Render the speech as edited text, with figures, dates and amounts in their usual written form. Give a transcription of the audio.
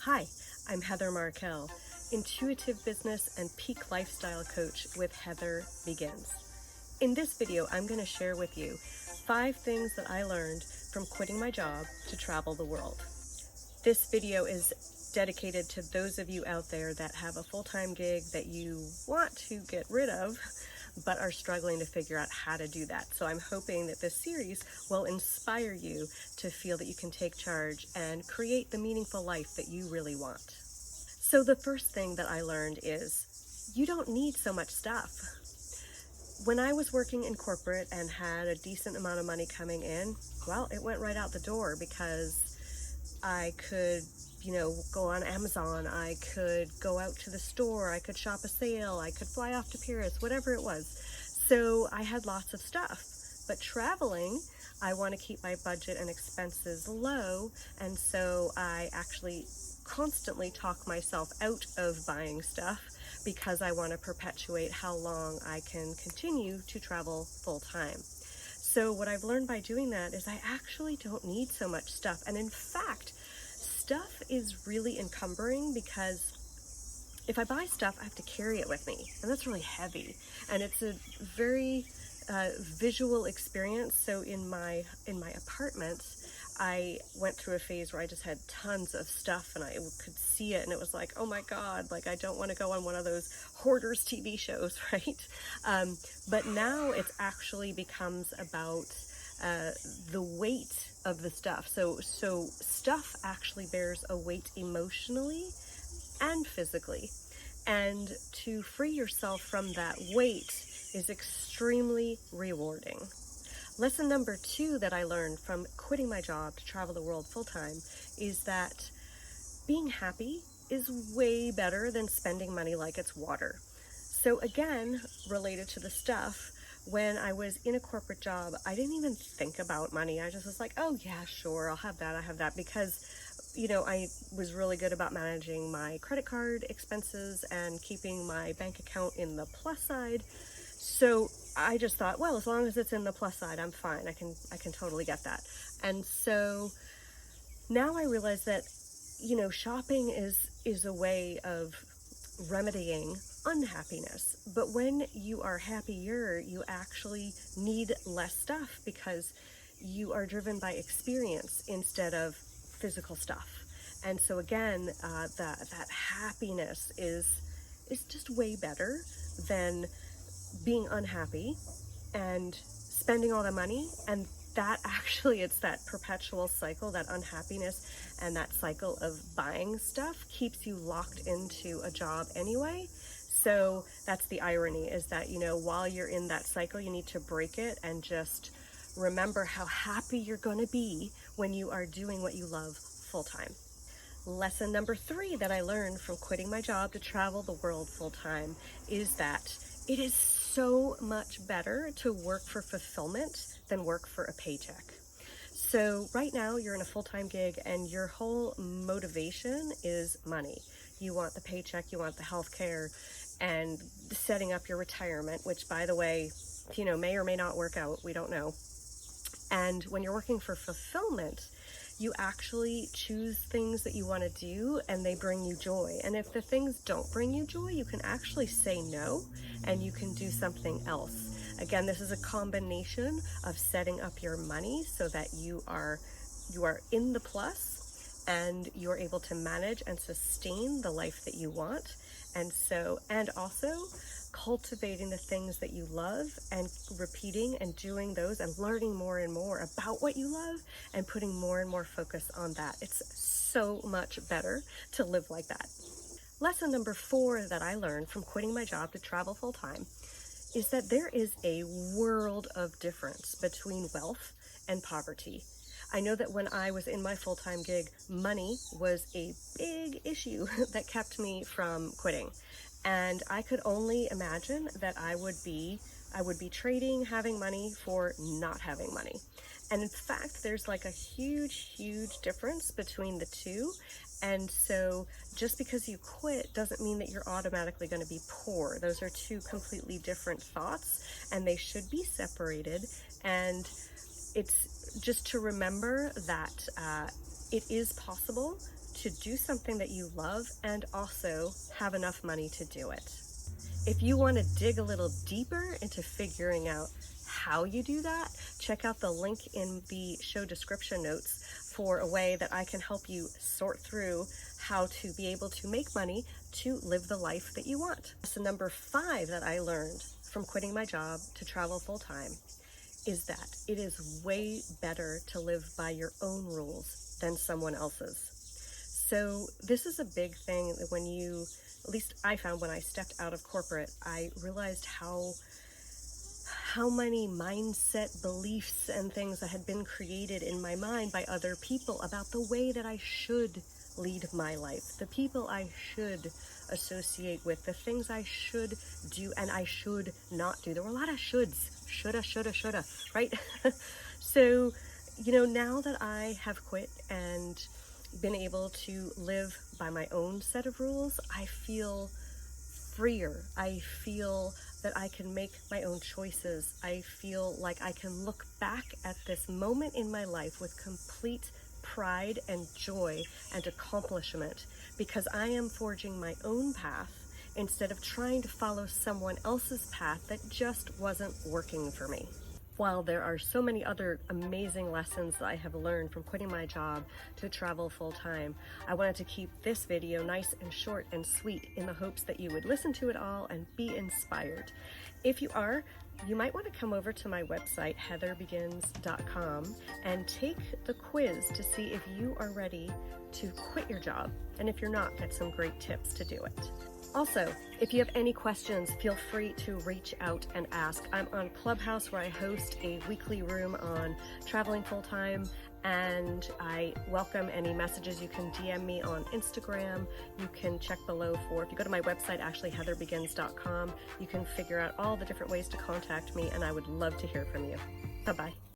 Hi, I'm Heather Markel, intuitive business and peak lifestyle coach with Heather Begins. In this video, I'm going to share with you 5 things that I learned from quitting my job to travel the world. This video is dedicated to those of you out there that have a full-time gig that you want to get rid of, but are struggling to figure out how to do that. So I'm hoping that this series will inspire you to feel that you can take charge and create the meaningful life that you really want. So the first thing that I learned is you don't need so much stuff. When I was working in corporate and had a decent amount of money coming in, well, it went right out the door because I could go on Amazon, I could go out to the store, I could shop a sale, I could fly off to Paris, whatever it was. So I had lots of stuff. But traveling, I want to keep my budget and expenses low, and so I actually constantly talk myself out of buying stuff because I want to perpetuate how long I can continue to travel full time. So what I've learned by doing that is I actually don't need so much stuff. And in fact, stuff is really encumbering because if I buy stuff, I have to carry it with me, and that's really heavy. And it's a very visual experience. So in my apartment, I went through a phase where I just had tons of stuff and I could see it, and it was like, oh my God, like I don't want to go on one of those hoarders TV shows, right? But now it actually becomes about the weight of the stuff. So stuff actually bears a weight emotionally and physically. And to free yourself from that weight is extremely rewarding. Lesson number 2 that I learned from quitting my job to travel the world full time is that being happy is way better than spending money like it's water. So again, related to the stuff, when I was in a corporate job, I didn't even think about money. I just was like, oh yeah, sure, I'll have that, because I was really good about managing my credit card expenses and keeping my bank account in the plus side. So I just thought, well, as long as it's in the plus side, I'm fine. I can totally get that. And so now I realize that, shopping is a way of remedying unhappiness. But when you are happier, you actually need less stuff because you are driven by experience instead of physical stuff. And so again, that happiness is just way better than being unhappy and spending all the money. And that actually, it's that perpetual cycle, that unhappiness and that cycle of buying stuff keeps you locked into a job anyway. So that's the irony, is that, while you're in that cycle, you need to break it and just remember how happy you're going to be when you are doing what you love full time. Lesson number 3 that I learned from quitting my job to travel the world full time is that it is so much better to work for fulfillment than work for a paycheck. So right now you're in a full-time gig and your whole motivation is money. You want the paycheck, you want the healthcare, and setting up your retirement, which, by the way, may or may not work out. We don't know. And when you're working for fulfillment, you actually choose things that you want to do and they bring you joy. And if the things don't bring you joy, you can actually say no and you can do something else. Again, this is a combination of setting up your money so that you are in the plus and you're able to manage and sustain the life that you want. And also cultivating the things that you love and repeating and doing those and learning more and more about what you love and putting more and more focus on that. It's so much better to live like that. Lesson number 4 that I learned from quitting my job to travel full time is that there is a world of difference between wealth and poverty. I know that when I was in my full-time gig, money was a big issue that kept me from quitting. And I could only imagine that I would be trading having money for not having money. And in fact, there's like a huge difference between the two. And so just because you quit doesn't mean that you're automatically going to be poor. Those are two completely different thoughts, and they should be separated. And it's just to remember that it is possible to do something that you love and also have enough money to do it. If you want to dig a little deeper into figuring out how you do that, check out the link in the show description notes for a way that I can help you sort through how to be able to make money to live the life that you want. So number 5 that I learned from quitting my job to travel full-time is that it is way better to live by your own rules than someone else's. So this is a big thing that when you, at least I found when I stepped out of corporate, I realized how many mindset beliefs and things that had been created in my mind by other people about the way that I should lead my life, the people I should associate with, the things I should do and I should not do. There were a lot of shoulds, shoulda, right? So, now that I have quit and been able to live by my own set of rules, I feel freer. I feel that I can make my own choices. I feel like I can look back at this moment in my life with complete pride and joy and accomplishment because I am forging my own path instead of trying to follow someone else's path that just wasn't working for me. While there are so many other amazing lessons that I have learned from quitting my job to travel full-time, I wanted to keep this video nice and short and sweet in the hopes that you would listen to it all and be inspired. If you are, you might want to come over to my website, heatherbegins.com, and take the quiz to see if you are ready to quit your job. And if you're not, get some great tips to do it. Also, if you have any questions, feel free to reach out and ask. I'm on Clubhouse where I host a weekly room on traveling full-time, and I welcome any messages. You can DM me on Instagram. You can check below if you go to my website, actually heatherbegins.com, you can figure out all the different ways to contact me, and I would love to hear from you. Bye-bye.